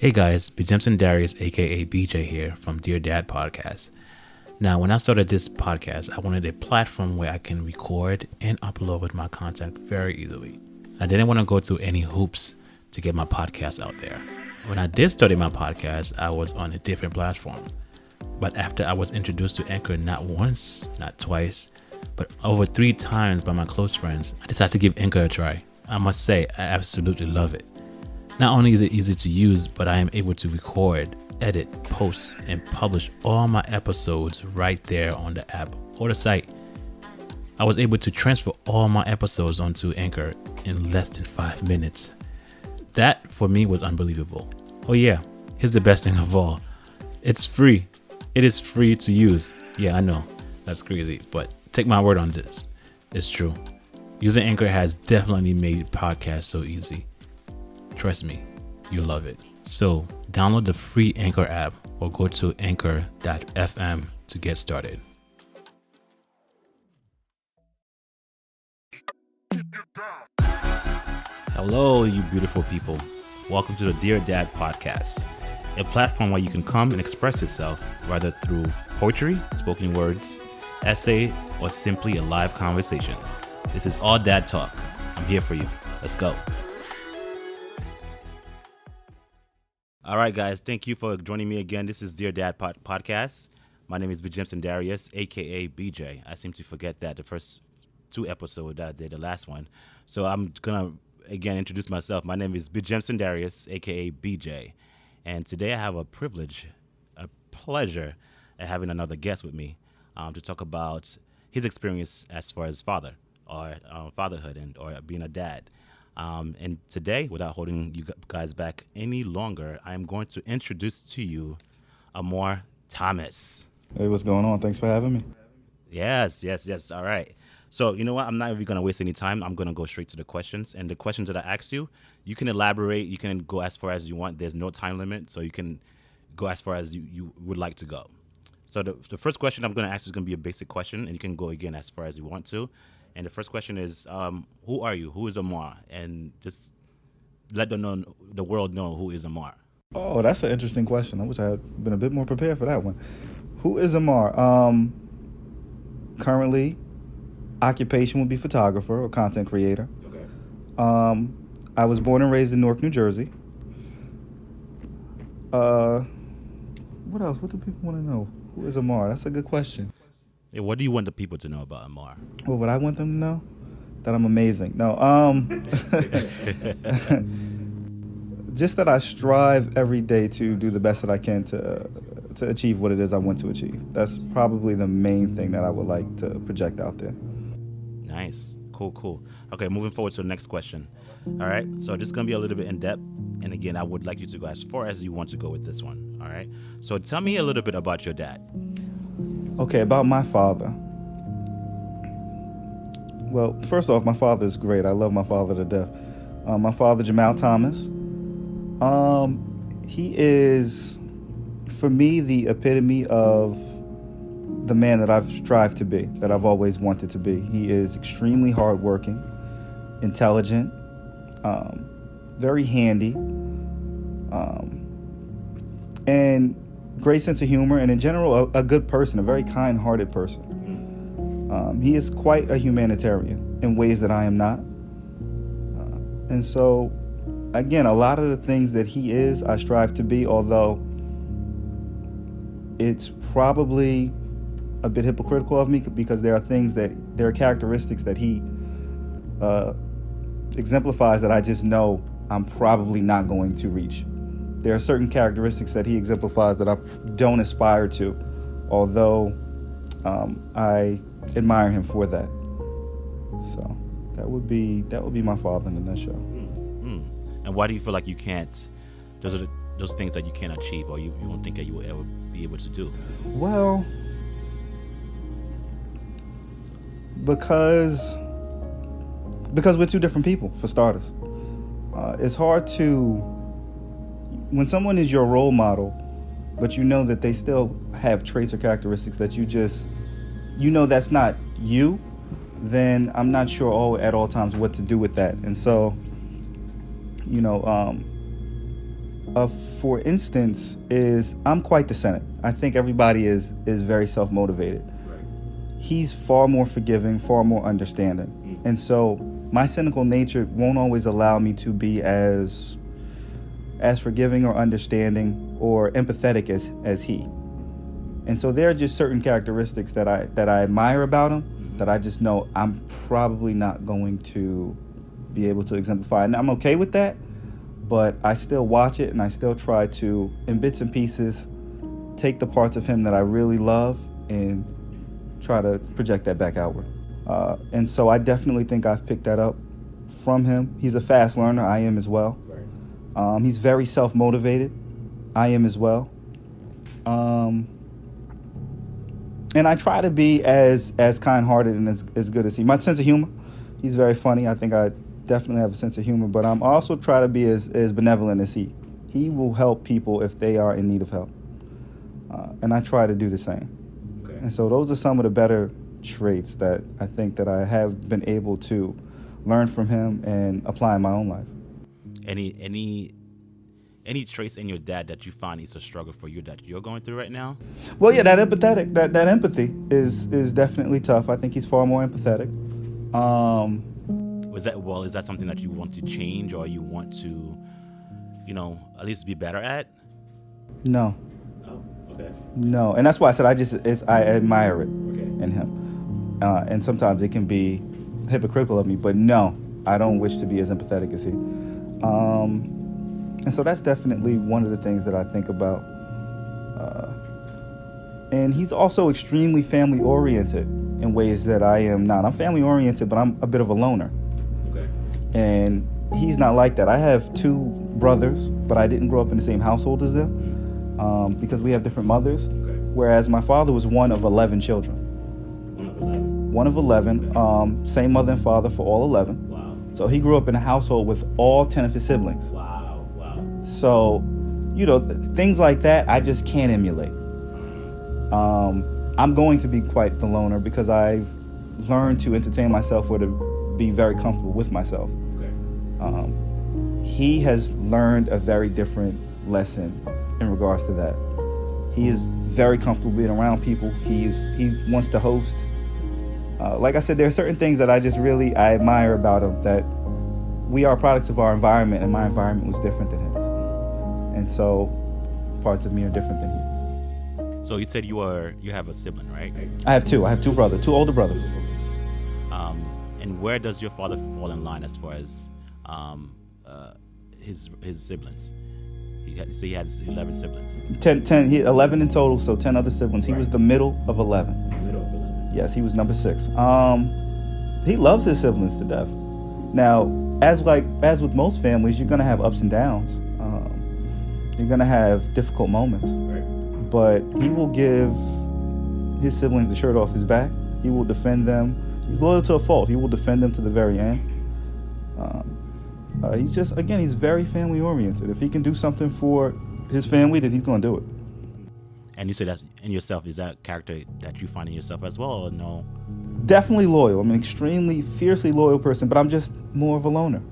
Hey guys, Bjemson Darius, aka BJ here from Dear Dad Podcast. Now, when I started this podcast, I wanted a platform where I can record and upload my content very easily. I didn't want to go through any hoops to get my podcast out there. When I did start my podcast, I was on a different platform. But after I was introduced to Anchor not once, not twice, but over 3 times by my close friends, I decided to give Anchor a try. I must say, I absolutely love it. Not only is it easy to use, but I am able to record, edit, post, and publish all my episodes right there on the app or the site. I was able to transfer all my episodes onto Anchor in less than 5 minutes. That, for me, was unbelievable. Oh yeah, here's the best thing of all. It's free. It is free to use. Yeah, I know, that's crazy, but take my word on this. It's true. Using Anchor has definitely made podcasts so easy. Trust me, you'll love it. So download the free Anchor app or go to anchor.fm to get started. Hello, you beautiful people. Welcome to the Dear Dad Podcast, a platform where you can come and express yourself, whether through poetry, spoken words, essay, or simply a live conversation. This is all dad talk. I'm here for you. Let's go. All right, guys. Thank you for joining me again. This is Dear Dad Podcast. My name is Bjemson Darius, a.k.a. BJ. I seem to forget that the first 2 episodes that I did, the last one. So I'm going to, again, introduce myself. My name is Bjemson Darius, a.k.a. BJ. And today I have a pleasure of having another guest with me to talk about his experience as far as fatherhood or being a dad. And today, without holding you guys back any longer, I'm going to introduce to you Ammar Thomas. Hey, what's going on? Thanks for having me. Yes. All right. So, you know what? I'm not even going to waste any time. I'm going to go straight to the questions. And the questions that I ask you, you can elaborate. You can go as far as you want. There's no time limit. So you can go as far as you would like to go. So the first question I'm going to ask is going to be a basic question. And you can go again as far as you want to. And the first question is, who are you? Who is Ammar? And just let the world know who is Ammar. Oh, that's an interesting question. I wish I had been a bit more prepared for that one. Who is Ammar? Currently, occupation would be photographer or content creator. Okay. I was born and raised in Newark, New Jersey. What else? What do people want to know? Who is Ammar? That's a good question. Yeah, what do you want the people to know about Ammar? Well, what I want them to know? That I'm amazing. No, just that I strive every day to do the best that I can to achieve what it is I want to achieve. That's probably the main thing that I would like to project out there. Nice. Cool. Okay, moving forward to the next question. All right, so this is going to be a little bit in-depth. And again, I would like you to go as far as you want to go with this one. All right, so tell me a little bit about your dad. Okay, about my father. Well, first off, my father is great. I love my father to death. My father, Ammar Thomas. He is, for me, the epitome of the man that I've strived to be, that I've always wanted to be. He is extremely hardworking, intelligent, very handy, and great sense of humor, and in general, a good person, a very kind-hearted person. He is quite a humanitarian in ways that I am not. And so, again, a lot of the things that he is, I strive to be, although it's probably a bit hypocritical of me because there are characteristics that he exemplifies that I just know I'm probably not going to reach. There are certain characteristics that he exemplifies that I don't aspire to, although I admire him for that. So that would be my father in a nutshell. And why do you feel like you can't? Those are those things that you can't achieve, or you don't think that you will ever be able to do. Well, because we're 2 different people, for starters. It's hard to, when someone is your role model, but you know that they still have traits or characteristics that you know that's not you, then I'm not sure at all times what to do with that. And so, for instance, is I'm quite the cynic. I think everybody is very self-motivated. Right. He's far more forgiving, far more understanding. And so my cynical nature won't always allow me to be as forgiving or understanding or empathetic as he. And so there are just certain characteristics that I admire about him that I just know I'm probably not going to be able to exemplify. And I'm okay with that, but I still watch it and I still try to, in bits and pieces, take the parts of him that I really love and try to project that back outward. And so I definitely think I've picked that up from him. He's a fast learner. I am as well. He's very self-motivated. I am as well. And I try to be as kind-hearted and as good as he. My sense of humor, he's very funny. I think I definitely have a sense of humor, but I'm also try to be as benevolent as he. He will help people if they are in need of help. And I try to do the same. Okay. And so those are some of the better traits that I think that I have been able to learn from him and apply in my own life. Any traits in your dad that you find is a struggle for you that you're going through right now? Well, yeah, that empathy is definitely tough. I think he's far more empathetic. Is that something that you want to change or you want to, at least be better at? No. Oh, okay. No, and that's why I said I admire it Okay. in him. And sometimes it can be hypocritical of me, but no, I don't wish to be as empathetic as he. And so that's definitely one of the things that I think about. And he's also extremely family-oriented in ways that I am not. I'm family-oriented, but I'm a bit of a loner. Okay. And he's not like that. I have 2 brothers, but I didn't grow up in the same household as them because we have different mothers, Okay. whereas my father was one of 11 children. 1 of 11, same mother and father for all 11. Wow. So he grew up in a household with all 10 of his siblings. Wow. So, things like that I just can't emulate. I'm going to be quite the loner because I've learned to entertain myself or to be very comfortable with myself. Okay. He has learned a very different lesson in regards to that. He is very comfortable being around people. He wants to host. Like I said, there are certain things that I admire about him, that we are products of our environment, and my environment was different than his. And so parts of me are different than him. So you said you have a sibling, right? I have 2. I have 2 brothers, 2 older brothers. And where does your father fall in line as far as his siblings? He has 11 siblings. 10, 11 in total, so 10 other siblings. He Right. was the middle of 11. Yes, he was number 6. He loves his siblings to death. Now, as with most families, you're gonna have ups and downs. You're gonna have difficult moments. Right. But he will give his siblings the shirt off his back. He will defend them. He's loyal to a fault. He will defend them to the very end. He's very family oriented. If he can do something for his family, then he's gonna do it. And you say that's in yourself. Is that character that you find in yourself as well, or no? Definitely loyal. I'm an extremely, fiercely loyal person, but I'm just more of a loner.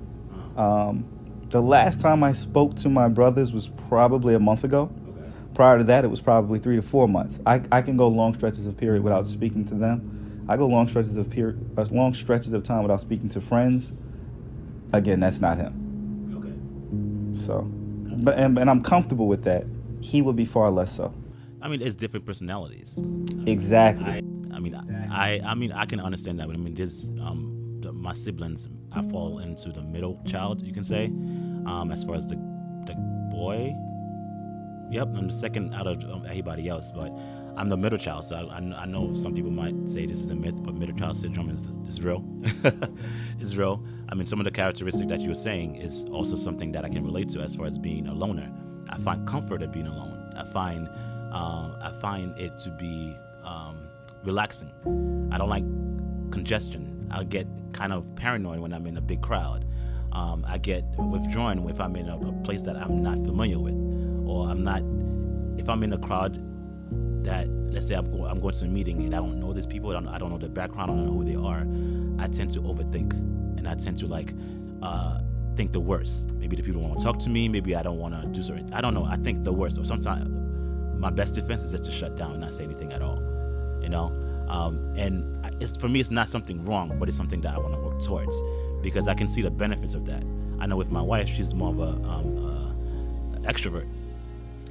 The last time I spoke to my brothers was probably a month ago. Okay. Prior to that, it was probably 3 to 4 months. I can go long stretches of period without speaking to them. I go long stretches of time without speaking to friends. Again, that's not him. Okay. So, but I'm comfortable with that. He would be far less so. I mean, it's different personalities. Exactly. I can understand that. But there's my siblings. I fall into the middle child, you can say. As far as the boy, yep, I'm the second out of everybody else, but I'm the middle child. So I know some people might say this is a myth, but middle child syndrome is real. It's real. Some of the characteristics that you were saying is also something that I can relate to as far as being a loner. I find comfort in being alone. I find it to be relaxing. I don't like congestion. I get kind of paranoid when I'm in a big crowd. I get withdrawn if I'm in a place that I'm not familiar with, or if I'm in a crowd that, let's say I'm going to a meeting and I don't know these people, I don't know their background, I don't know who they are. I tend to overthink, and I tend to think the worst. Maybe the people don't want to talk to me. Maybe I don't want to do certain. I don't know. I think the worst. Or sometimes my best defense is just to shut down and not say anything at all. And it's, for me, it's not something wrong, but it's something that I want to work towards, because I can see the benefits of that. I know with my wife, she's more of a extrovert.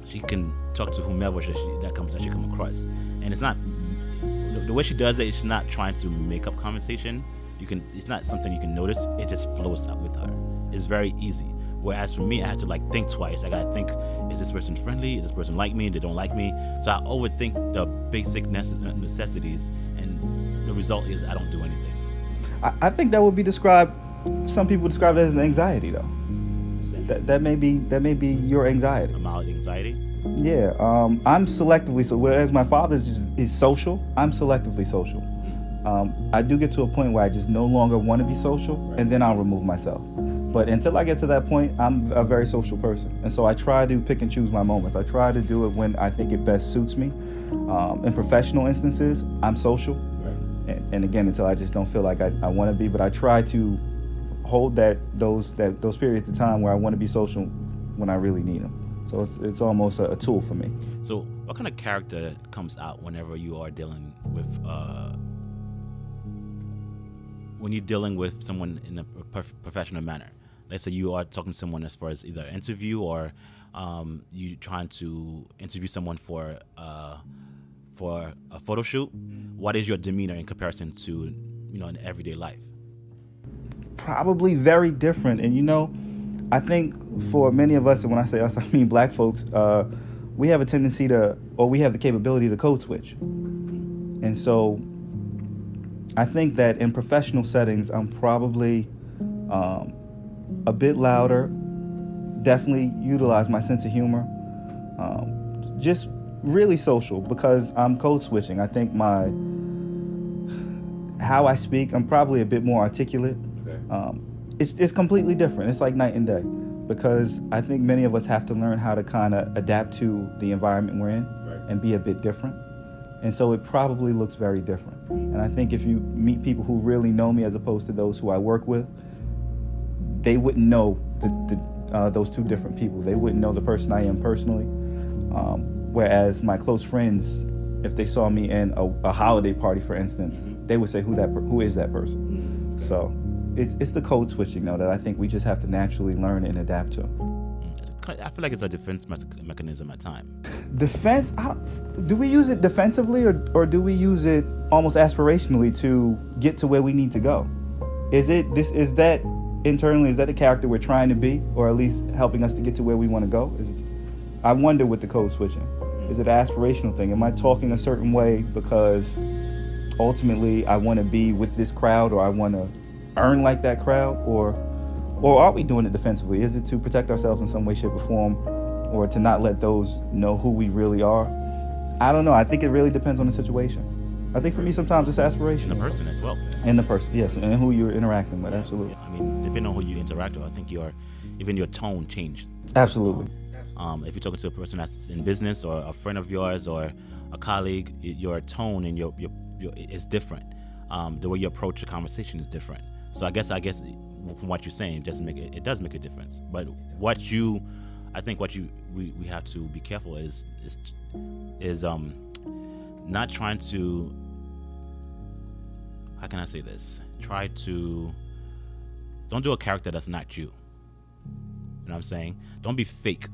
She can talk to whomever she come across, and it's not the way she does it. She's not trying to make up conversation. It's not something you can notice. It just flows out with her. It's very easy. Whereas for me, I had to think twice. I gotta think: is this person friendly? Is this person like me? They don't like me. So I overthink the basic necessities, and the result is I don't do anything. I think that would be described. Some people describe that as anxiety, though. That may be your anxiety. A mild anxiety. Yeah. I'm selectively so. Whereas my father is social, I'm selectively social. I do get to a point where I just no longer want to be social, and then I'll remove myself. But until I get to that point, I'm a very social person. And so I try to pick and choose my moments. I try to do it when I think it best suits me. In professional instances, I'm social. Right. And again, until I just don't feel like I want to be. But I try to hold those periods of time where I want to be social when I really need them. So it's almost a tool for me. So what kind of character comes out whenever you are dealing with... when you're dealing with someone in a professional manner? Let's say you are talking to someone as far as either an interview or you trying to interview someone for a photo shoot. What is your demeanor in comparison to, in everyday life? Probably very different. And I think for many of us, and when I say us, I mean black folks, we have a tendency we have the capability to code switch. And so I think that in professional settings, I'm probably a bit louder, definitely utilize my sense of humor, just really social, because I'm code switching. I think how I speak, I'm probably a bit more articulate. Okay. It's completely different. It's like night and day, because I think many of us have to learn how to kind of adapt to the environment we're in, right, and be a bit different. And so it probably looks very different. And I think if you meet people who really know me as opposed to those who I work with, they wouldn't know those two different people. They wouldn't know the person I am personally. Whereas my close friends, if they saw me in a holiday party, for instance, they would say, who is that person? Okay. So it's the code switching, though, that I think we just have to naturally learn and adapt to. I feel like it's a defense mechanism at times. Defense? Do we use it defensively, or do we use it almost aspirationally to get to where we need to go? Is that internally, is that the character we're trying to be, or at least helping us to get to where we want to go? I wonder with the code switching. Is it an aspirational thing? Am I talking a certain way because ultimately I want to be with this crowd, or I want to earn like that crowd, or are we doing it defensively? Is it to protect ourselves in some way, shape, or form, or to not let those know who we really are? I don't know. I think it really depends on the situation. I think for me, sometimes it's aspirational. And the person as well. And the person, yes, and who you're interacting with, absolutely. I mean, depending on who you interact with, I think even your tone changed. Absolutely. If you're talking to a person that's in business, or a friend of yours, or a colleague, your tone and your is different. The way you approach the conversation is different. So I guess from what you're saying, it does make a difference. But I think we have to be careful is not trying to, how can I say this? Don't do a character that's not you. You know what I'm saying? Don't be fake,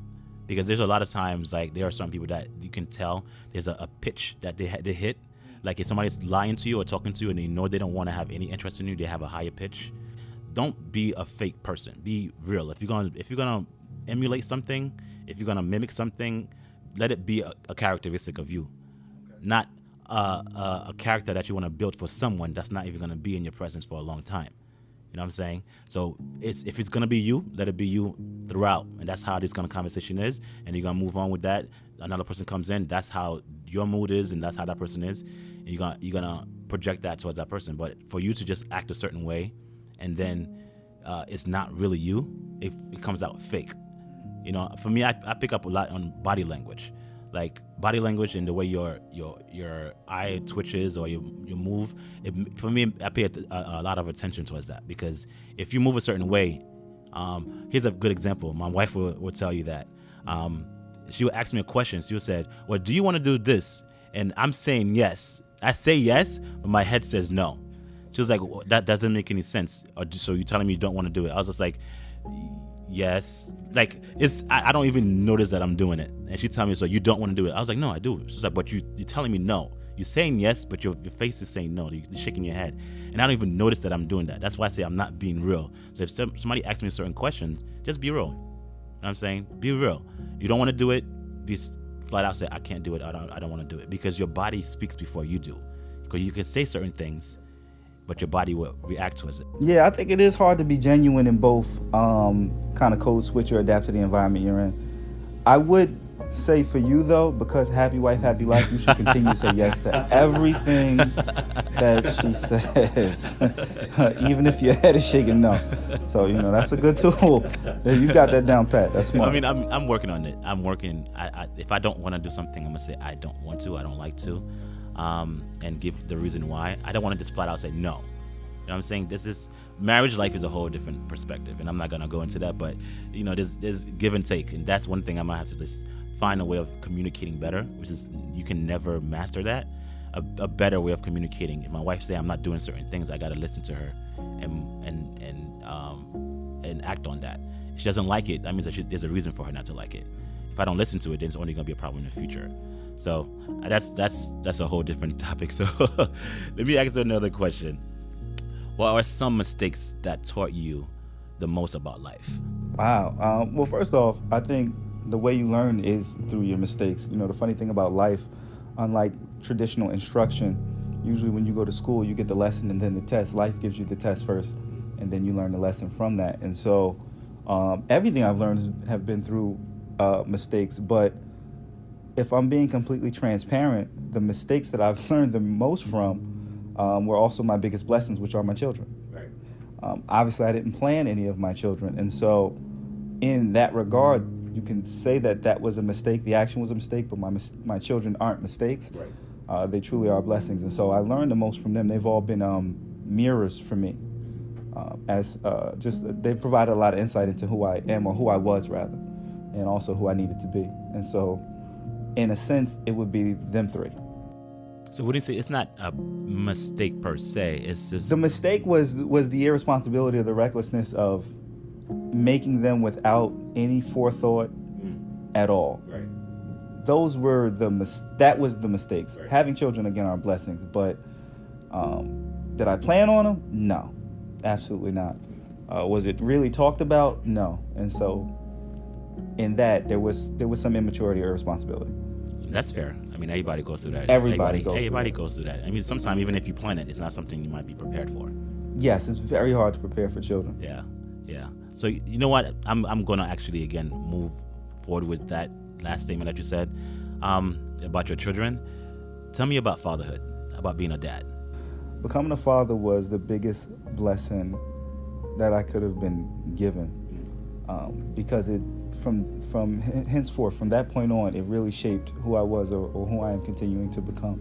because there's a lot of times, like, there are some people that you can tell there's a pitch that they hit. Like, if somebody's lying to you or talking to you and they know they don't want to have any interest in you, they have a higher pitch. Don't be a fake person. Be real. If you're gonna emulate something, if you're gonna mimic something, let it be a characteristic of you, not a character that you want to build for someone that's not even gonna be in your presence for a long time. You know what I'm saying? So if it's gonna be you, let it be you throughout, and that's how this kind of conversation is. And you're gonna move on with that. Another person comes in, that's how your mood is, and that's how that person is. And you're gonna project that towards that person. But for you to just act a certain way, and then it's not really you, it comes out fake. For me, I pick up a lot on body language, like body language and the way your eye twitches or you move. For me, I pay a lot of attention towards that, because if you move a certain way, Here's a good example. My wife will tell you that. She would ask me a question. She would say, well, do you want to do this? And I'm saying yes. I say yes, but my head says no. She was like, well, that doesn't make any sense. So you're telling me you don't want to do it? I was just like, yes. Like, I don't even notice that I'm doing it. And she told me, so you don't want to do it? I was like, no, I do. She's like, but you're telling me no. You're saying yes, but your face is saying no. You're shaking your head. And I don't even notice that I'm doing that. That's why I say I'm not being real. So if somebody asks me certain questions, just be real. You know what I'm saying? Be real. You don't want to do it, be flat out say, I can't do it. I don't want to do it. Because your body speaks before you do. Because you can say certain things, but your body will react to it. Yeah, I think it is hard to be genuine in both kind of code switch or adapt to the environment you're in. I would say for you, though, because happy wife, happy life, you should continue to say yes to everything that she says, even if your head is shaking no. So, that's a good tool. You got that down pat. That's smart. I mean, I'm working on it. I'm working. If I don't want to do something, I'm going to say I don't want to, I don't like to, and give the reason why. I don't want to just flat out say no. You know what I'm saying? Marriage life is a whole different perspective, and I'm not going to go into that, but, there's give and take, and that's one thing I might have to just find a way of communicating better, which is you can never master that. A better way of communicating. If my wife say I'm not doing certain things, I got to listen to her and act on that. If she doesn't like it, that means that there's a reason for her not to like it. If I don't listen to it, then it's only going to be a problem in the future. So that's a whole different topic. So let me ask you another question. What are some mistakes that taught you the most about life? Wow. Well, first off, I think the way you learn is through your mistakes. The funny thing about life, unlike traditional instruction, usually when you go to school, you get the lesson and then the test. Life gives you the test first, and then you learn the lesson from that. And so everything I've learned have been through mistakes. But if I'm being completely transparent, the mistakes that I've learned the most from were also my biggest blessings, which are my children. Right. Obviously, I didn't plan any of my children. And so in that regard, you can say that was a mistake. The action was a mistake, but my children aren't mistakes. Right. They truly are blessings. And so I learned the most from them. They've all been mirrors for me. They've provided a lot of insight into who I am, or who I was rather, and also who I needed to be. And so in a sense, it would be them three. So what do you say? It's not a mistake per se. It's just the mistake was the irresponsibility or the recklessness of making them without any forethought at all. Right. Those were that was the mistakes. Right. Having children, again, are blessings, but did I plan on them? No, absolutely not. Was it really talked about? No. And so in that, there was some immaturity or irresponsibility. That's fair. I mean, everybody goes through that. Everybody goes through that. I mean, sometimes even if you plan it, it's not something you might be prepared for. Yes, it's very hard to prepare for children. Yeah. So you know what? I'm going to actually, again, move forward with that last statement that you said about your children. Tell me about fatherhood, about being a dad. Becoming a father was the biggest blessing that I could have been given, because it from henceforth, from that point on, it really shaped who I was or who I am continuing to become.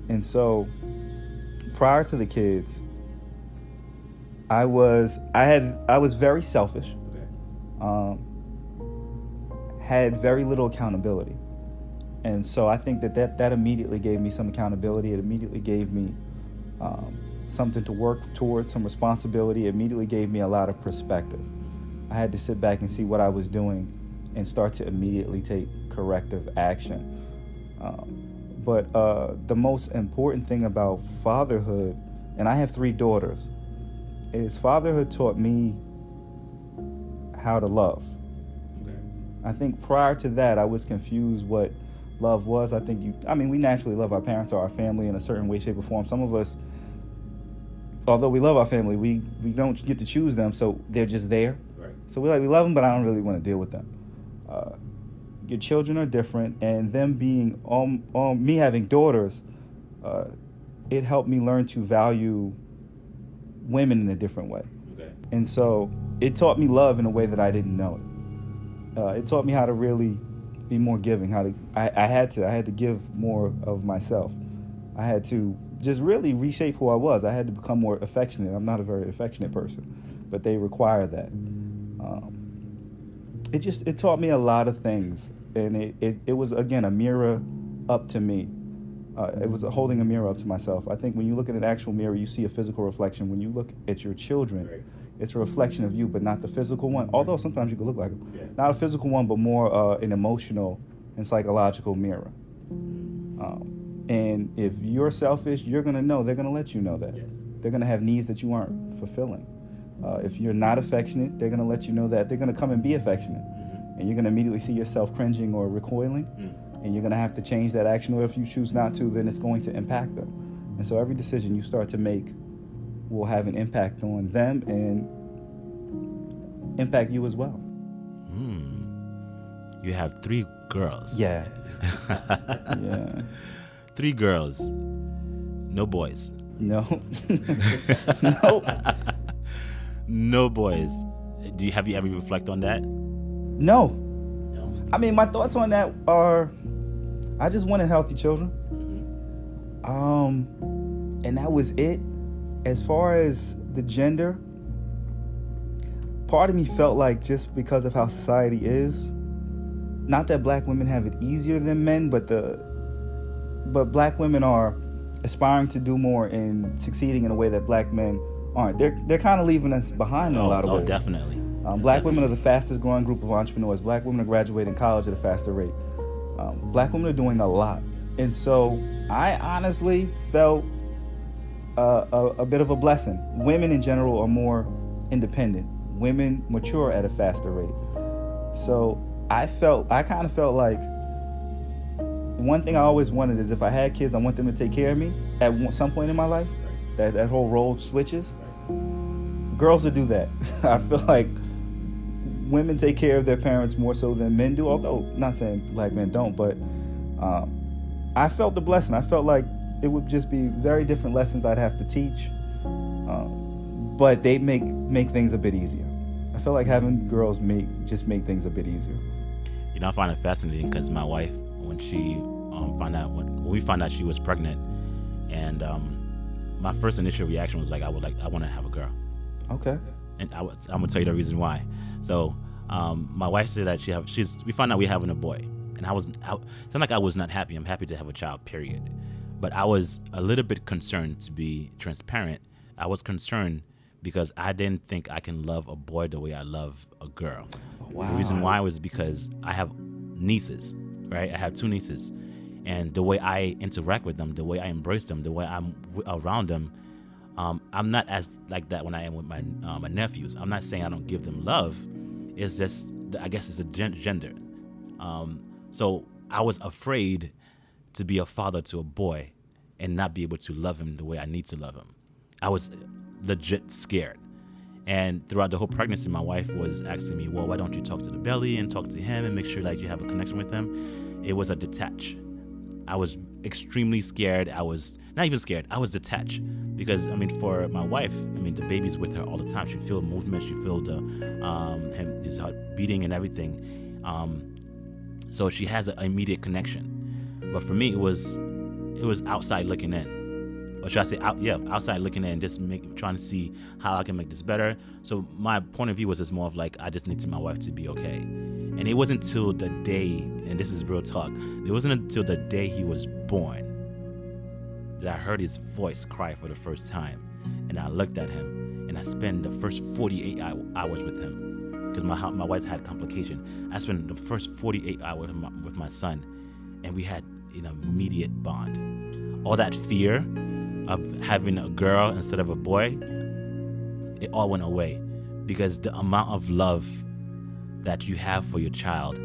And so prior to the kids, I was very selfish, had very little accountability. And so I think that immediately gave me some accountability. It immediately gave me something to work towards, some responsibility. It immediately gave me a lot of perspective. I had to sit back and see what I was doing and start to immediately take corrective action. But the most important thing about fatherhood, and I have 3 daughters, is fatherhood taught me how to love. Okay. I think prior to that, I was confused what love was. We naturally love our parents or our family in a certain way, shape, or form. Some of us, although we love our family, we don't get to choose them, so they're just there. Right. So we love them, but I don't really want to deal with them. Your children are different, and them being, me having daughters, it helped me learn to value women in a different way. Okay. And so it taught me love in a way that I didn't know it. It taught me how to really be more giving, I had to give more of myself. I had to just really reshape who I was. I had to become more affectionate. I'm not a very affectionate person, but they require that. It taught me a lot of things, and it was, again, a mirror up to me. It was holding a mirror up to myself. I think when you look at an actual mirror, you see a physical reflection. When you look at your children, it's a reflection of you, but not the physical one. Although sometimes you can look like them. Yeah. Not a physical one, but more an emotional and psychological mirror. And if you're selfish, you're going to know. They're going to let you know that. Yes. They're going to have needs that you aren't fulfilling. If you're not affectionate, they're going to let you know that. They're going to come and be affectionate. And you're going to immediately see yourself cringing or recoiling. And you're going to have to change that action. Or if you choose not to, then it's going to impact them. And so every decision you start to make will have an impact on them and impact you as well. You have 3 girls. Yeah. Yeah. 3 girls. No boys. No. No. No boys. Have you ever reflect on that? No. I mean, my thoughts on that are, I just wanted healthy children. And that was it. As far as the gender, part of me felt like, just because of how society is, not that black women have it easier than men, but black women are aspiring to do more and succeeding in a way that black men aren't. They're kind of leaving us behind in a lot of ways. Oh, definitely. Black women are the fastest growing group of entrepreneurs. Black women are graduating college at a faster rate. Black women are doing a lot. And so I honestly felt a bit of a blessing. Women in general are more independent. Women mature at a faster rate. So I kind of felt like, one thing I always wanted is, if I had kids, I want them to take care of me at some point in my life. That whole role switches. Girls will do that. I feel like women take care of their parents more so than men do, although not saying black men don't, but I felt the blessing. I felt like it would just be very different lessons I'd have to teach, but they make things a bit easier. I feel like having girls make things a bit easier. You know, I find it fascinating because my wife, when she when we found out she was pregnant, and my first initial reaction was like, I want to have a girl. Okay. And I'm gonna tell you the reason why. So my wife said that we found out we're having a boy, and it's not like I was not happy. I'm happy to have a child, period. But I was a little bit concerned, to be transparent. I was concerned because I didn't think I can love a boy the way I love a girl. Wow. The reason why was because I have nieces, right? I have 2 nieces, and the way I interact with them, the way I embrace them, the way I'm around them, I'm not as like that when I am with my nephews. I'm not saying I don't give them love. It's just, I guess it's a gender. So I was afraid to be a father to a boy and not be able to love him the way I need to love him. I was legit scared. And throughout the whole pregnancy, my wife was asking me, well, why don't you talk to the belly and talk to him and make sure that you have a connection with him? It was a detach. I was extremely scared. I was not even scared. I was detached because, I mean, for my wife, I mean, the baby's with her all the time. She feel movement. She feel his heart beating and everything. So she has an immediate connection. But for me, it was outside looking in. Or should I say, outside looking in, just trying to see how I can make this better. So my point of view was just more of like, I just needed my wife to be okay. And it wasn't until the day, and this is real talk, it wasn't until the day he was born that I heard his voice cry for the first time. And I looked at him, and I spent the first 48 hours with him. Because my wife had complication. I spent the first 48 hours with my son, and we had an immediate bond. All that fear of having a girl instead of a boy, it all went away, because the amount of love that you have for your child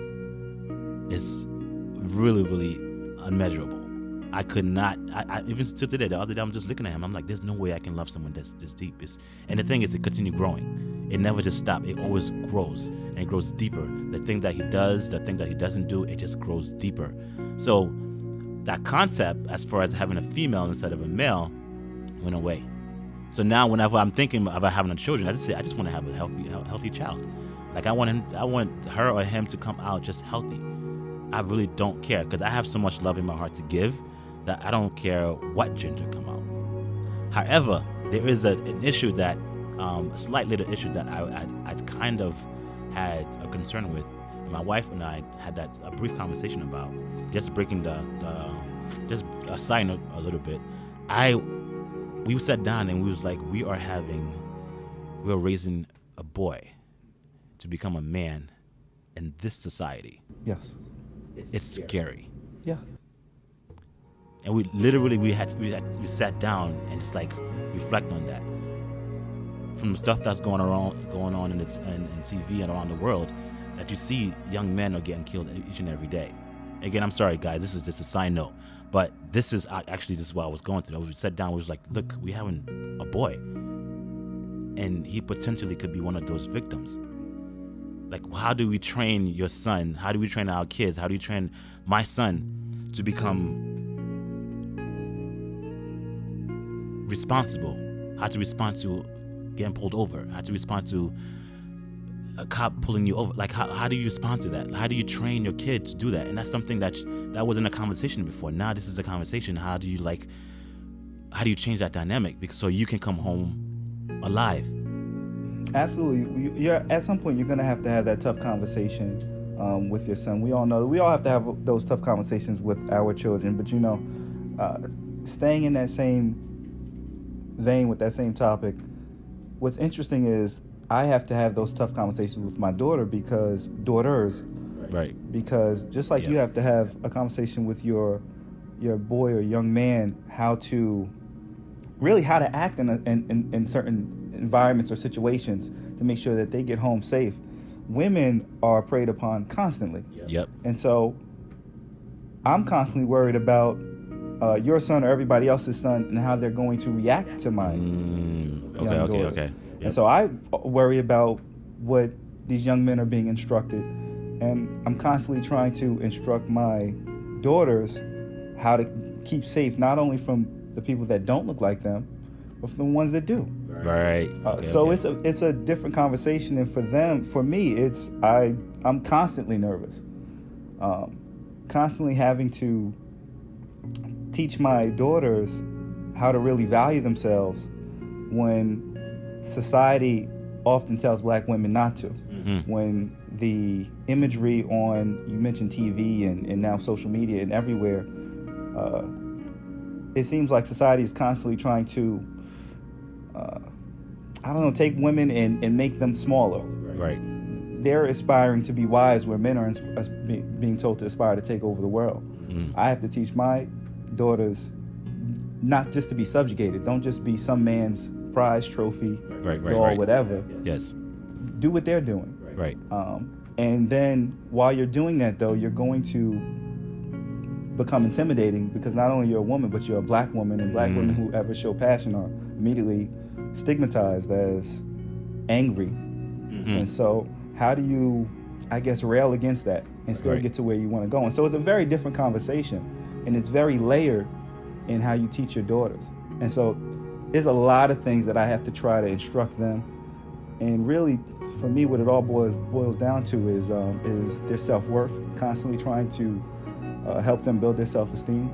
is really, really unmeasurable. I could not, I even still today, the other day I'm just looking at him, I'm like, there's no way I can love someone this deep. And the thing is, it continued growing. It never just stopped. It always grows, and it grows deeper. The thing that he does, the thing that he doesn't do, it just grows deeper. So that concept, as far as having a female instead of a male, went away. So now whenever I'm thinking about having a children, I just want to have a healthy child. Like I want her or him to come out just healthy. I really don't care, because I have so much love in my heart to give that I don't care what gender come out. However, there is an issue that, a slight little issue that I kind of had a concern with. And my wife and I had a brief conversation about, just breaking just a side note a little bit. We sat down and we was like, we're raising a boy to become a man in this society. Yes. It's scary. Yeah. And we literally we sat down and just like reflect on that. From the stuff that's going on in TV and around the world, that you see young men are getting killed each and every day. Again, I'm sorry guys, this is just a side note, but this is actually just what I was going through. We sat down, we was like, look, we having a boy, and he potentially could be one of those victims. Like, how do we train your son? How do we train our kids? How do you train my son to become responsible? How to respond to getting pulled over? How to respond to a cop pulling you over? Like, how do you respond to that? How do you train your kid to do that? And that's something that wasn't a conversation before. Now this is a conversation. How do you change that dynamic so you can come home alive? Absolutely. You're at some point you're going to have that tough conversation with your son. We all know we all have to have those tough conversations with our children. But staying in that same vein with that same topic, what's interesting is I have to have those tough conversations with my daughters, right? Because just like you have to have a conversation with your boy or young man, how to act in certain environments or situations to make sure that they get home safe. Women are preyed upon constantly. Yep. And so I'm constantly worried about your son or everybody else's son and how they're going to react to my young daughters. Okay. Yep. And so I worry about what these young men are being instructed, and I'm constantly trying to instruct my daughters how to keep safe, not only from the people that don't look like them, but from the ones that do. Right. It's a different conversation, and for me, I'm constantly nervous, constantly having to teach my daughters how to really value themselves when society often tells black women not to. Mm-hmm. When the imagery on, you mentioned TV and now social media and everywhere, it seems like society is constantly trying to take women and make them smaller. Right. They're aspiring to be wives where men are being told to aspire to take over the world. Mm. I have to teach my daughters not just to be subjugated. Don't just be some man's prize, trophy, doll, whatever. Yes. Do what they're doing. Right. And then while you're doing that, though, you're going to become intimidating because not only you're a woman, but you're a black woman, and black women who ever show passion are immediately stigmatized as angry. Mm-hmm. And so how do you, rail against that and still get to where you want to go? And so it's a very different conversation, and it's very layered in how you teach your daughters. And so there's a lot of things that I have to try to instruct them. And really, for me, what it all boils down to is their self-worth, constantly trying to help them build their self-esteem.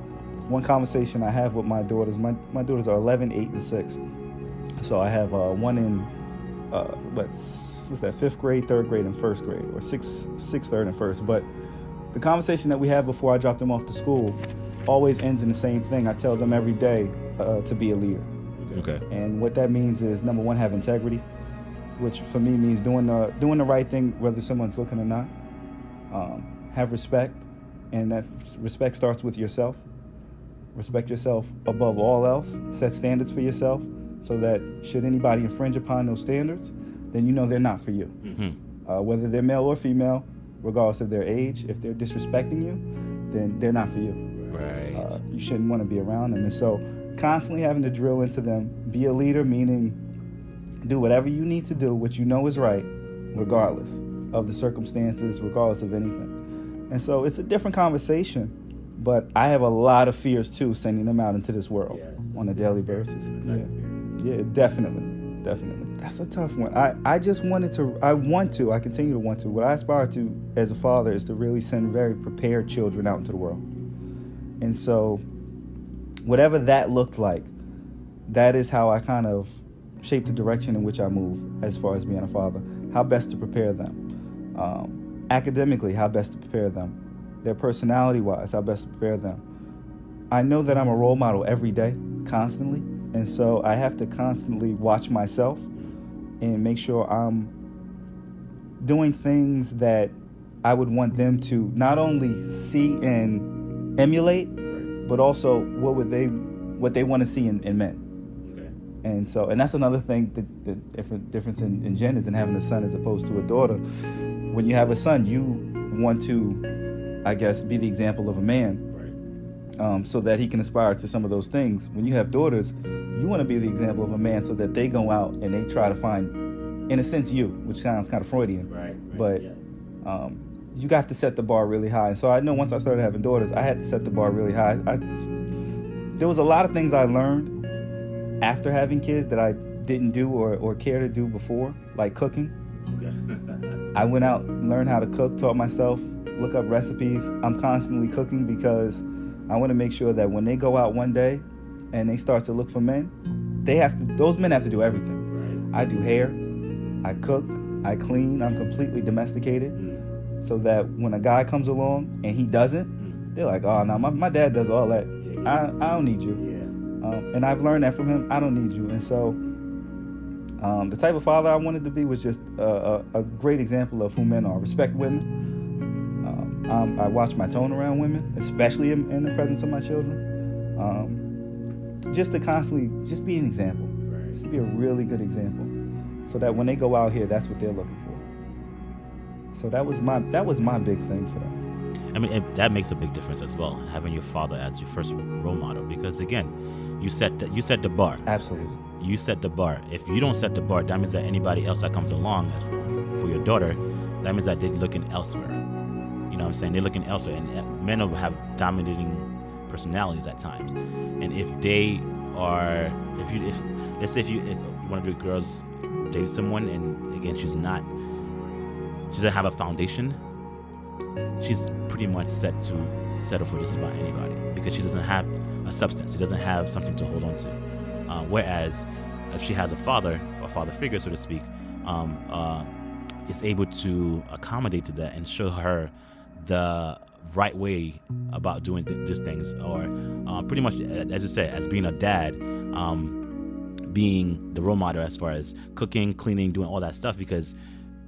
One conversation I have with my daughters, my daughters are 11, 8, and 6. So I have one in, what's that, 5th grade, 3rd grade, and 1st grade, or 6th, 3rd, and 1st. But the conversation that we have before I drop them off to school always ends in the same thing. I tell them every day to be a leader. Okay. And what that means is, number one, have integrity, which for me means doing the right thing whether someone's looking or not. Have respect, and that respect starts with yourself. Respect yourself above all else. Set standards for yourself so that should anybody infringe upon those standards, then you know they're not for you. Mm-hmm. Whether they're male or female, regardless of their age, if they're disrespecting you, then they're not for you. Right. You shouldn't want to be around them. And so constantly having to drill into them, be a leader, meaning do whatever you need to do, what you know is right, regardless of the circumstances, regardless of anything. And so it's a different conversation, but I have a lot of fears too, sending them out into this world on a daily basis. Yeah, definitely. That's a tough one. I continue to want to. What I aspire to as a father is to really send very prepared children out into the world. And so whatever that looked like, that is how I kind of shape the direction in which I move as far as being a father, how best to prepare them. Academically, how best to prepare them. Their personality-wise, how best to prepare them. I know that I'm a role model every day, constantly, and so I have to constantly watch myself and make sure I'm doing things that I would want them to not only see and emulate, but also what they want to see in men. And so, and that's another thing, the difference in genders and having a son as opposed to a daughter. When you have a son, you want to, I guess, be the example of a man, so that he can aspire to some of those things. When you have daughters, you want to be the example of a man so that they go out and they try to find, in a sense, you, which sounds kind of Freudian. But you have to set the bar really high. And so I know once I started having daughters, I had to set the bar really high. There was a lot of things I learned after having kids that I didn't do or care to do before, like cooking. I went out, learned how to cook, taught myself, look up recipes. I'm constantly cooking because I want to make sure that when they go out one day and they start to look for men, those men have to do everything. I do hair, I cook, I clean, I'm completely domesticated, so that when a guy comes along and he doesn't, they're like, oh no, my dad does all that. I don't need you. And I've learned that from him. I don't need you. And so the type of father I wanted to be was just a great example of who men are. Respect women. I watch my tone around women, especially in the presence of my children. Just to constantly just be an example. Just to be a really good example, so that when they go out here, that's what they're looking for. So that was my big thing for them. I mean, that makes a big difference as well, having your father as your first role model, because again, you set the bar. Absolutely. You set the bar. If you don't set the bar, that means that anybody else that comes along for your daughter, that means that they're looking elsewhere. You know what I'm saying? They're looking elsewhere, and men will have dominating personalities at times. And if let's say if one of your girls dated someone, and again she doesn't have a foundation, she's pretty much set to settle for just about anybody, because she doesn't have a substance. She doesn't have something to hold on to. Whereas if she has a father or father figure, so to speak, is able to accommodate to that and show her the right way about doing these things, or pretty much, as you said, as being a dad, being the role model as far as cooking, cleaning, doing all that stuff, because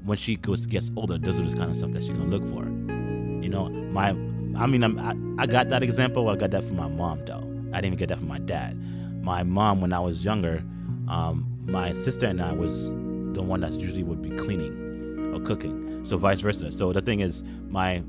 when she gets older, those are the kind of stuff that she's gonna look for. You know, I got that example. I got that from my mom, though. I didn't even get that from my dad. My mom, when I was younger, my sister and I was the one that usually would be cleaning or cooking, so vice versa. So the thing is, my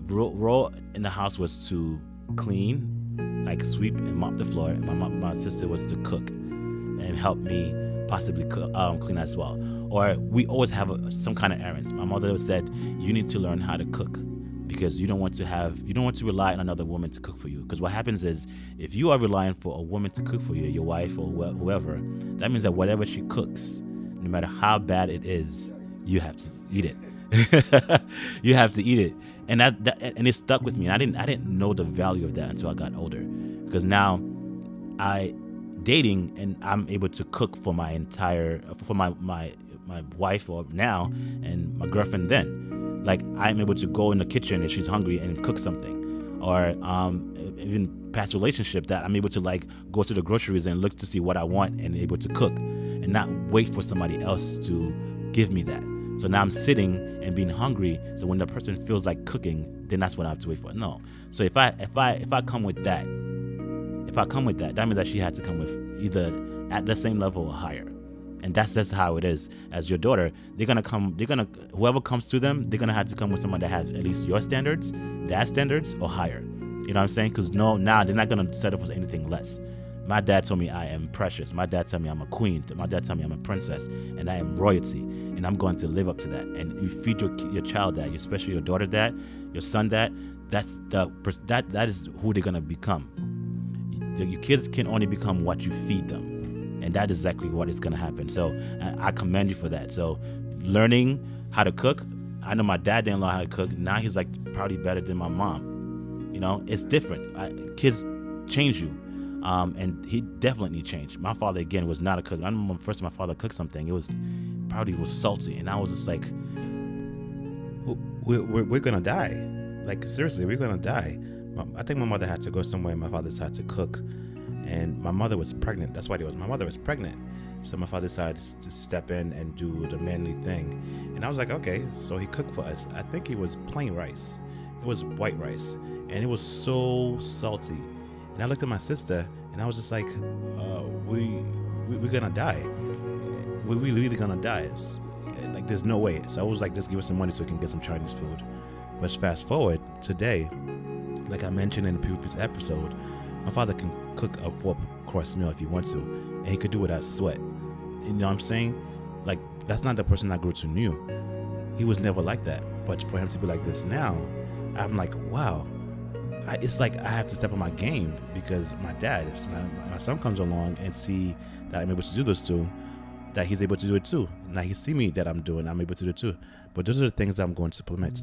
role in the house was to clean, like sweep and mop the floor, and my sister was to cook and help me possibly clean as well. Or we always have some kind of errands. My mother said, you need to learn how to cook, because you don't want to rely on another woman to cook for you. Because what happens is, if you are relying for a woman to cook for you, your wife or whoever, that means that whatever she cooks, no matter how bad it is, you have to eat it. You have to eat it. And and it stuck with me. And I didn't know the value of that until I got older, because now dating, and I'm able to cook for my wife or now, and my girlfriend then. Like, I'm able to go in the kitchen if she's hungry and cook something, or even past relationship, that I'm able to like go to the groceries and look to see what I want and able to cook, and not wait for somebody else to give me that. So now I'm sitting and being hungry. So when the person feels like cooking, then that's what I have to wait for. No. So if I come with that, that means that she had to come with either at the same level or higher. And that's just how it is. As your daughter, whoever comes to them, they're gonna have to come with someone that has at least your standards, dad's standards, or higher. You know what I'm saying? Because now they're not gonna settle for anything less. My dad told me I am precious. My dad told me I'm a queen. My dad told me I'm a princess, and I am royalty, and I'm going to live up to that. And you feed your child that, especially your daughter that, your son that. That is who they're gonna become. Your kids can only become what you feed them. And that is exactly what is going to happen. So I commend you for that. So learning how to cook, I know my dad didn't learn how to cook. Now he's like probably better than my mom. You know, it's different. Kids change you. And he definitely changed. My father, again, was not a cook. I remember the first time my father cooked something, it was salty. And I was just like, we're gonna die. Like, seriously, we're gonna die. I think my mother had to go somewhere. My father decided to cook, and my mother was pregnant. That's what it was. My mother was pregnant, so my father decided to step in and do the manly thing. And I was like, okay. So he cooked for us. I think it was plain rice. It was white rice, and it was so salty. And I looked at my sister, and I was just like, we're gonna die. We're really gonna die. Like, there's no way. So I was like, just give us some money so we can get some Chinese food. But fast forward today, like I mentioned in the previous episode, my father can cook a 4-course meal if he wants to, and he could do it without sweat. You know what I'm saying? Like, that's not the person I grew to knew. He was never like that. But for him to be like this now, I'm like, wow. It's like I have to step on my game, because my dad, if my son comes along and see that I'm able to do this too, that he's able to do it too. Now he see me that I'm able to do it too. But those are the things that I'm going to implement.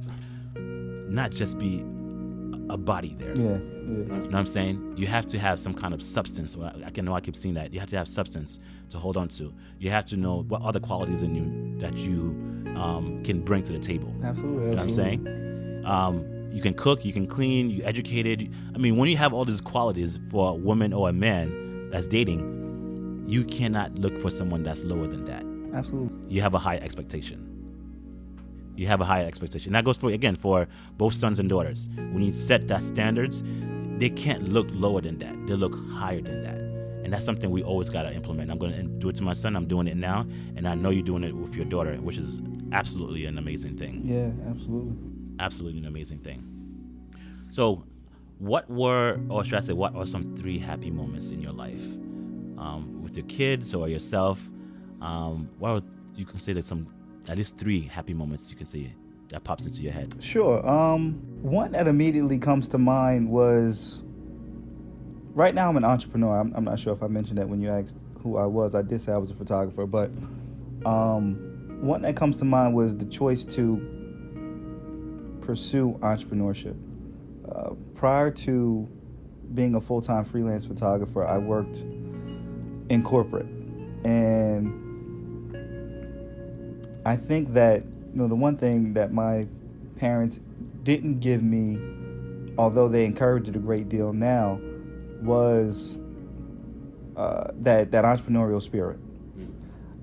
Not just be a body there. Yeah. You know what I'm saying? You have to have some kind of substance. I keep seeing that. You have to have substance to hold on to. You have to know what other qualities in you that you can bring to the table. Absolutely. You know what I'm saying? You can cook, you can clean, you educated. I mean, when you have all these qualities for a woman or a man that's dating, you cannot look for someone that's lower than that. Absolutely. You have a high expectation. You have a higher expectation. That goes for both sons and daughters. When you set that standards, they can't look lower than that. They look higher than that. And that's something we always got to implement. I'm going to do it to my son. I'm doing it now. And I know you're doing it with your daughter, which is absolutely an amazing thing. Yeah, absolutely. Absolutely an amazing thing. So what are some 3 happy moments in your life? With your kids or yourself? You can say that at least 3 happy moments you can say that pops into your head. Sure. One that immediately comes to mind was, right now I'm an entrepreneur. I'm not sure if I mentioned that when you asked who I was. I did say I was a photographer, but one that comes to mind was the choice to pursue entrepreneurship. Prior to being a full-time freelance photographer, I worked in corporate, and I think that the one thing that my parents didn't give me, although they encouraged it a great deal now, was that entrepreneurial spirit.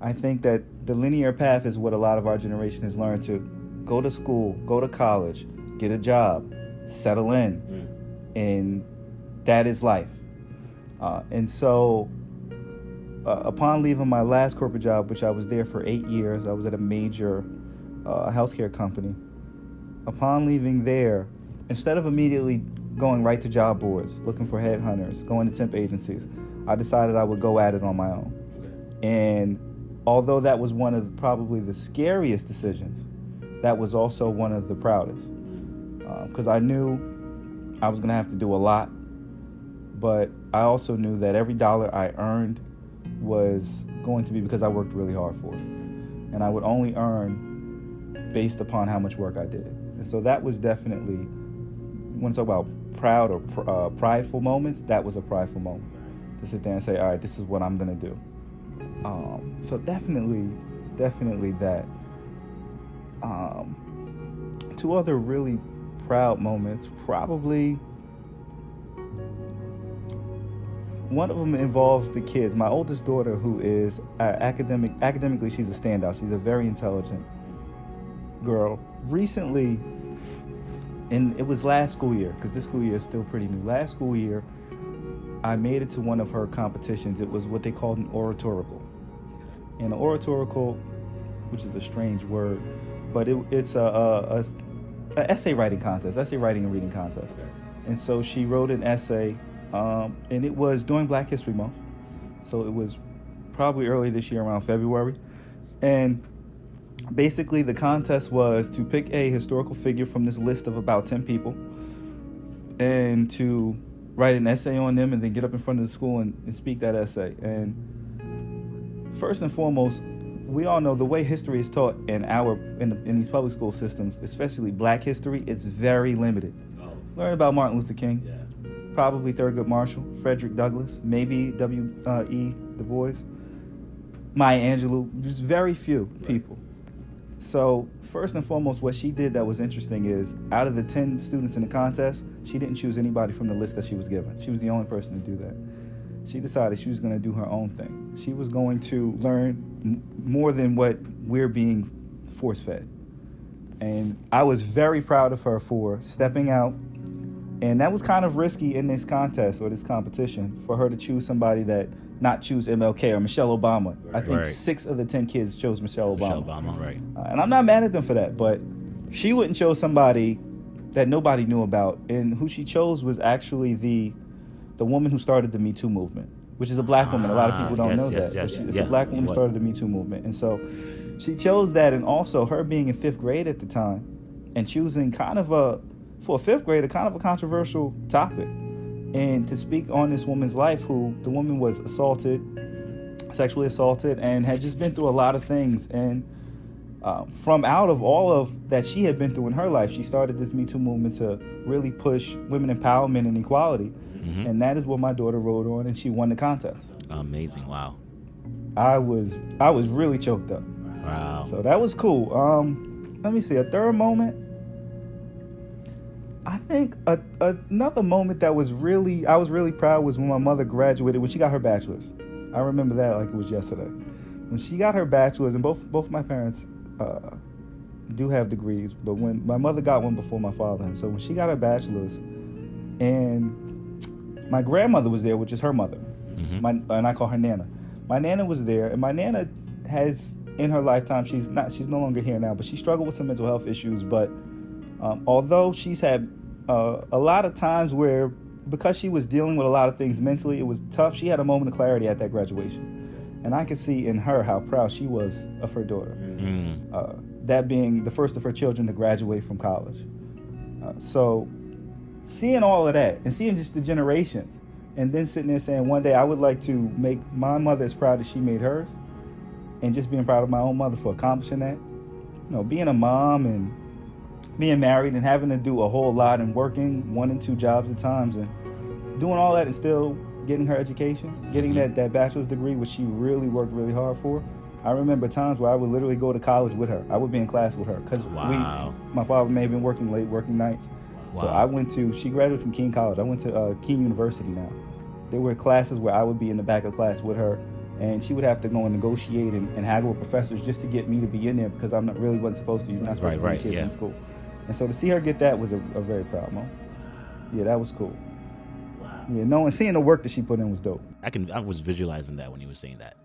I think that the linear path is what a lot of our generation has learned to go to school, go to college, get a job, settle in, and that is life. And so upon leaving my last corporate job, which I was there for 8 years, I was at a major healthcare company. Upon leaving there, instead of immediately going right to job boards, looking for headhunters, going to temp agencies, I decided I would go at it on my own. And although that was one of probably the scariest decisions, that was also one of the proudest. Because I knew I was going to have to do a lot, but I also knew that every dollar I earned was going to be because I worked really hard for it. And I would only earn based upon how much work I did. And so that was definitely, you want to talk about proud or prideful moments, that was a prideful moment. To sit there and say, all right, this is what I'm going to do. So definitely that. 2 other really proud moments, probably one of them involves the kids. My oldest daughter, who is academically, she's a standout. She's a very intelligent girl. Recently, and it was last school year, because this school year is still pretty new. Last school year, I made it to one of her competitions. It was what they called an oratorical. And an oratorical, which is a strange word, but it's a essay writing contest, essay writing and reading contest. And so she wrote an essay, and it was during Black History Month. So it was probably early this year, around February. And basically the contest was to pick a historical figure from this list of about 10 people and to write an essay on them and then get up in front of the school and speak that essay. And first and foremost, we all know the way history is taught in these public school systems, especially Black history, it's very limited. Learn about Martin Luther King, probably Thurgood Marshall, Frederick Douglass, maybe W.E. Du Bois, Maya Angelou, just very few people. So first and foremost, what she did that was interesting is out of the 10 students in the contest, she didn't choose anybody from the list that she was given. She was the only person to do that. She decided she was going to do her own thing. She was going to learn more than what we're being force-fed. And I was very proud of her for stepping out. And that was kind of risky in this contest or this competition for her to choose somebody that not choose MLK or Michelle Obama. I think 6 of the 10 kids chose Michelle Obama. Michelle Obama, right. And I'm not mad at them for that, but she wouldn't choose somebody that nobody knew about. And who she chose was actually the woman who started the Me Too movement, which is a black woman. A lot of people don't know that. It's a black woman who started the Me Too movement. And so she chose that, and also her being in 5th grade at the time and choosing kind of for a 5th grader, kind of a controversial topic. And to speak on this woman's life, who the woman was sexually assaulted, and had just been through a lot of things. And from out of all of that she had been through in her life, she started this Me Too movement to really push women empowerment and equality. Mm-hmm. And that is what my daughter rode on, and she won the contest. Amazing. Wow. I was really choked up. Wow. So that was cool. Let me see, a third moment. I think another moment that I was really proud was when my mother graduated, when she got her bachelor's. I remember that like it was yesterday. When she got her bachelor's, and both my parents do have degrees, but when my mother got one before my father, and so when she got her bachelor's, and my grandmother was there, which is her mother, mm-hmm. And I call her Nana. My Nana was there, and my Nana has, in her lifetime, she's no longer here now, but she struggled with some mental health issues, but although she's had a lot of times where, because she was dealing with a lot of things mentally, it was tough, she had a moment of clarity at that graduation. And I could see in her how proud she was of her daughter. Mm-hmm. That being the first of her children to graduate from college. So seeing all of that and seeing just the generations, and then sitting there saying, one day I would like to make my mother as proud as she made hers, and just being proud of my own mother for accomplishing that. You know, being a mom and being married and having to do a whole lot and working 1 and 2 jobs at times and doing all that and still getting her education, getting mm-hmm. that bachelor's degree, which she really worked really hard for. I remember times where I would literally go to college with her. I would be in class with her because my father may have been working late, working nights. Wow. So she graduated from Keene College. I went to Keene University now. There were classes where I would be in the back of class with her, and she would have to go and negotiate and haggle with professors just to get me to be in there because really wasn't supposed to. You're not supposed to bring kids in school. And so to see her get that was a very proud moment. Yeah, that was cool. Wow. Yeah, seeing the work that she put in was dope. I was visualizing that when you were saying that.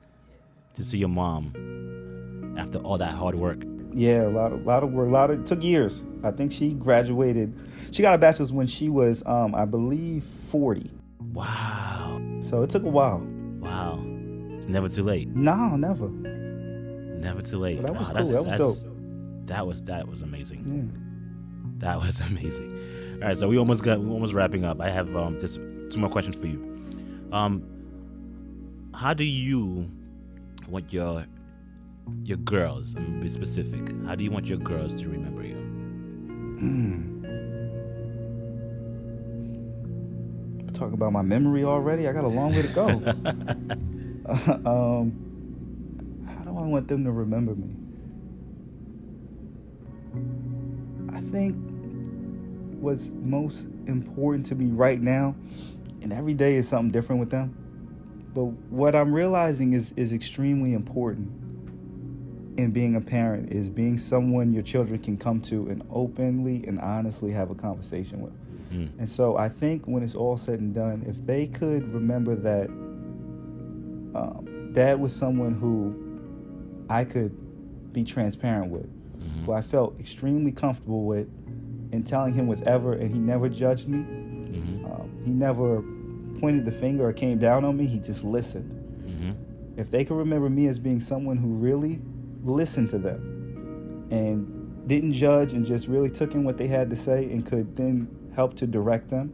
To see your mom after all that hard work. Yeah, a lot of work. It took years. I think she graduated. She got a bachelor's when she was, I believe, 40. Wow. So it took a while. Wow. It's never too late. No, never. Never too late. But that was cool. That was dope. That was amazing. Yeah. That was amazing. All right, so we're almost wrapping up. I have just 2 more questions for you. How do you want your girls, and be specific, how do you want your girls to remember you? Talking about my memory already? I got a long way to go. How do I want them to remember me? I think what's most important to me right now, and every day is something different with them, but what I'm realizing is extremely important in being a parent is being someone your children can come to and openly and honestly have a conversation with. And so I think when it's all said and done, if they could remember that Dad was someone who I could be transparent with, who I felt extremely comfortable with, and telling him whatever, and he never judged me. He never pointed the finger or came down on me. He just listened. If they could remember me as being someone who really listened to them and didn't judge and just really took in what they had to say and could then help to direct them,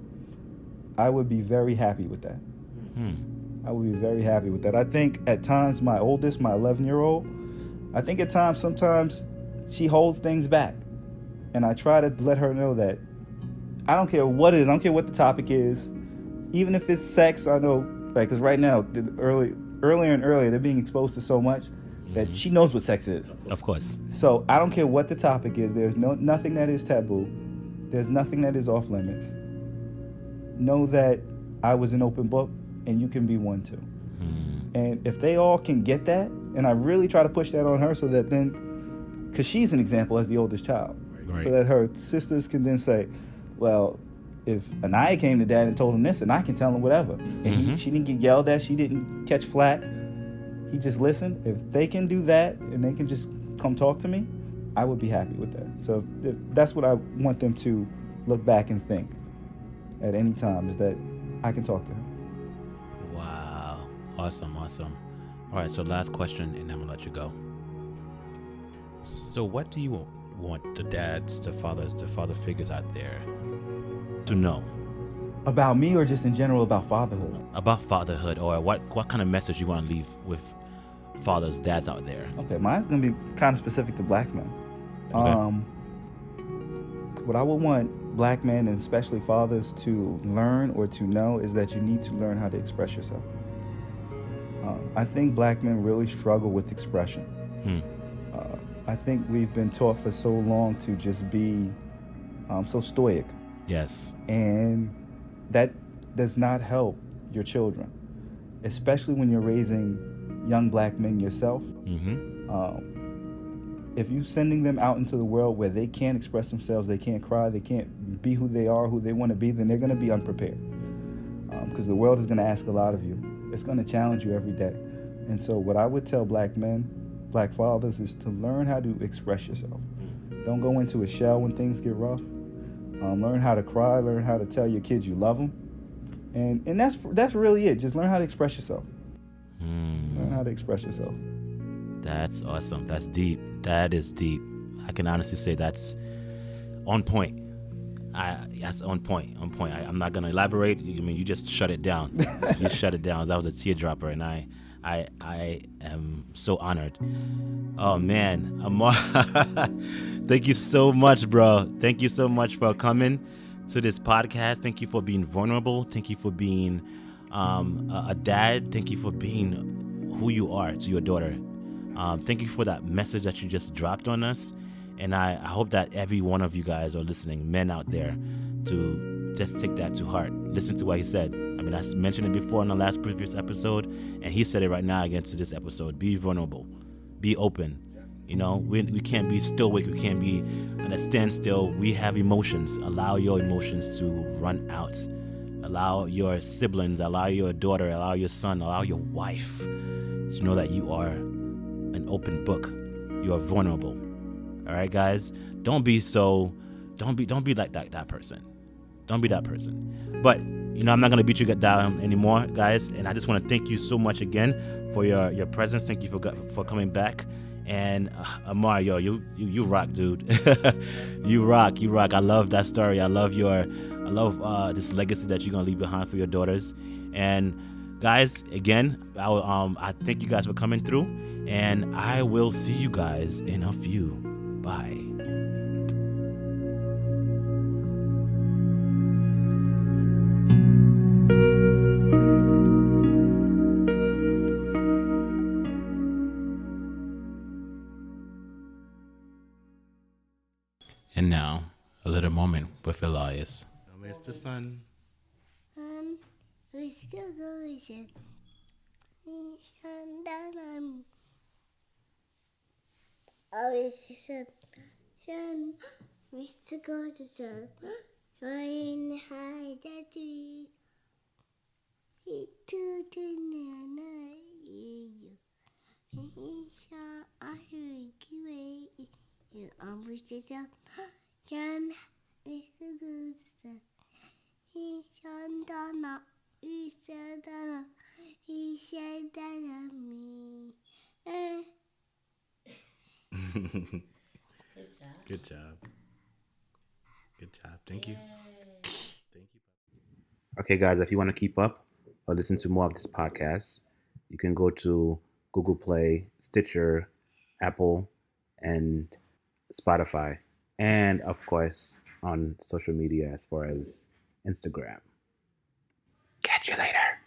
I would be very happy with that. I would be very happy with that. I think at times my oldest, my 11-year-old, I think at times sometimes she holds things back. And I try to let her know that I don't care what it is. I don't care what the topic is. Even if it's sex, I know, like, because right now, earlier and earlier, they're being exposed to so much that she knows what sex is. Of course. So I don't care what the topic is. There's nothing that is taboo. There's nothing that is off limits. Know that I was an open book, and you can be one too. And if they all can get that, and I really try to push that on her so that then, because she's an example as the oldest child, so that her sisters can then say, well, if Anaya came to dad and told him this, then I can tell him whatever. And she didn't get yelled at. She didn't catch flack. He just listened. If they can do that and they can just come talk to me, I would be happy with that. So if that's what I want them to look back and think at any time, is that I can talk to him. Wow. Awesome. All right, so last question, and I'm going to let you go. So what do you want the dads, the fathers, the father figures out there to know? About me, or just in general about fatherhood? About fatherhood, or what kind of message you want to leave with fathers, dads out there? Okay, mine's going to be kind of specific to black men. Okay. What I would want black men, and especially fathers, to learn or to know is that you need to learn how to express yourself. I think black men really struggle with expression. I think we've been taught for so long to just be so stoic. Yes. And that does not help your children, especially when you're raising young black men yourself. If you're sending them out into the world where they can't express themselves, they can't cry, they can't be who they are, who they want to be, then they're going to be unprepared. Because the world is going to ask a lot of you. It's going to challenge you every day. And so what I would tell black men, black fathers, is to learn how to express yourself. Don't go into a shell when things get rough. Learn how to cry, learn how to tell your kids you love them. And that's really it. Just learn how to express yourself. Learn how to express yourself. That's awesome. That's deep. That is deep. I can honestly say that's on point. That's on point. I'm not gonna elaborate. I mean, you just shut it down. You shut it down. That was a teardropper, and I am so honored. Oh man, Ammar, thank you so much, bro. Thank you so much for coming to this podcast. Thank you for being vulnerable. Thank you for being a dad. Thank you for being who you are to your daughter. Thank you for that message that you just dropped on us. And I hope that every one of you guys are listening, men out there, to just take that to heart. Listen to what he said. I mean, I mentioned it before in the last previous episode, and he said it right now again to this episode. Be vulnerable. Be open. You know, we can't be stoic. We can't be on a standstill. We have emotions. Allow your emotions to run out. Allow your siblings, allow your daughter, allow your son, allow your wife to know that you are an open book. You are vulnerable. All right, guys, don't be like that person. Don't be that person. But you know, I'm not gonna beat you down anymore, guys. And I just want to thank you so much again for your presence. Thank you for coming back. And Ammar, yo, you rock, dude. You rock. I love that story. I love this legacy that you're gonna leave behind for your daughters. And guys, again, I thank you guys for coming through. And I will see you guys in a few. Bye. And now, a little moment with Elias. Mr. Sun. Good job. Thank you. Okay, guys, if you want to keep up or listen to more of this podcast, you can go to Google Play, Stitcher, Apple, and Spotify. And, of course, on social media as far as Instagram. Catch you later.